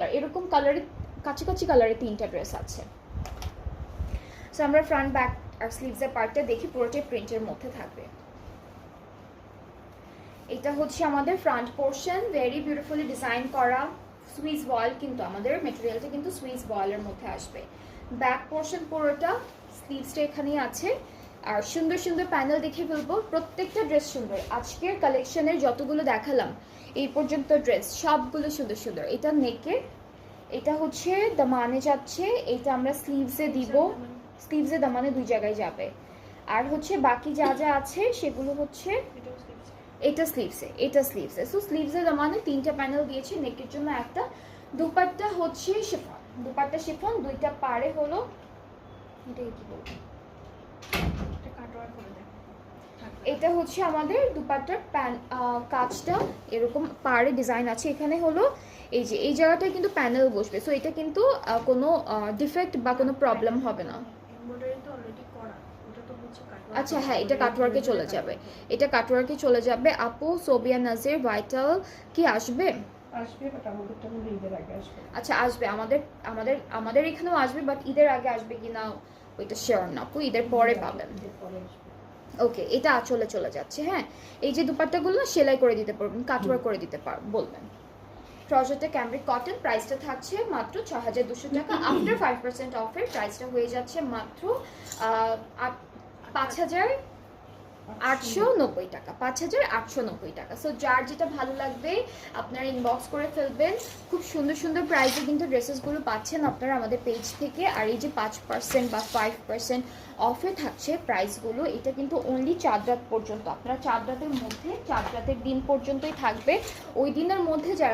এরকম কালারে কাছাকাছি কালারে 3টা ড্রেস আছে। সো আমরা ফ্রন্ট ব্যাক আর স্লিভসের পার্টটা দেখি, পুরোটাই প্রিন্টের মধ্যে থাকবে। এটা হচ্ছে আমাদের front portion, very beautifully design করা সুইস বয়েল, কিন্তু আমাদের মেটেরিয়ালটা কিন্তু সুইস বয়েলের মধ্যে আসবে। ব্যাক পোর্শন পুরোটা, স্লিভসটা এখানেই আছে। আর সুন্দর সুন্দর প্যানেল দেখে ফেলবো, প্রত্যেকটা ড্রেস সুন্দর। আজকের কালেকশনের যতগুলো দেখালাম এই পর্যন্ত ড্রেস সবগুলো সুন্দর সুন্দর। এটা নেকে, এটা হচ্ছে দামানে যাচ্ছে, এটা আমরা স্লিভসে দিব, স্লিভসে দামানে 2 জায়গায় যাবে। আর হচ্ছে বাকি যা যা আছে সেগুলো হচ্ছে এটা স্লিভসে, এটা স্লিভসে। সো স্লিভসে দামানে 3টা প্যানেল দিয়েছি, নেকের জন্য একটা। দুপাট্টা হচ্ছে শিফন, দুপাট্টা শিফন, 2টা পাড়ে হলো, এটাই কি বলবো, এটা হচ্ছে আমাদের দুপাট্টার কাজটা এরকম পাড়ে ডিজাইন আছে। এখানে হলো এই যে এই জায়গাটায় কিন্তু প্যানেল বসবে, সো এটা কিন্তু কোনো ডিফেক্ট বা কোনো প্রবলেম হবে না। আচ্ছা হ্যাঁ, এটা কাটওয়ার্কে চলে যাবে, এটা কাটওয়ার্কে চলে যাবে। আপু সোবিয়া নাজির ভাইটাল কি আসবে? আচ্ছা আসবে, আমাদের আমাদের আমাদের এখানেও আসবে, বাট ঈদের আগে আসবে কিনা ওইটা শিওর না আপু, ঈদের পরে পাবেন। ওকে, এটা আঁচলে চলে যাচ্ছে। হ্যাঁ, এই যে দুপাট্টাগুলো না সেলাই করে দিতে পারবেন, কাটওয়ার্ক করে দিতে বলবেন। ট্রাউজারটা ক্যামব্রিক কটন, প্রাইসটা থাকছে মাত্র 6200 টাকা। আফটার 5% অফের প্রাইসটা হয়ে যাচ্ছে মাত্র 5890 টাকা, 5890 টাকা। সো যার যেটা ভালো লাগবে আপনারা ইনবক্স করে ফেলবেন। খুব সুন্দর সুন্দর প্রাইসে কিন্তু ড্রেসেসগুলো পাচ্ছেন আপনারা আমাদের পেজ থেকে। আর এই যে 5% বা 5% অফে থাকছে প্রাইসগুলো, এটা কিন্তু অনলি 4 রাত পর্যন্ত। আপনারা 4 রাতের মধ্যে, 4 রাতের দিন পর্যন্তই থাকবে। ওই দিনের মধ্যে যারা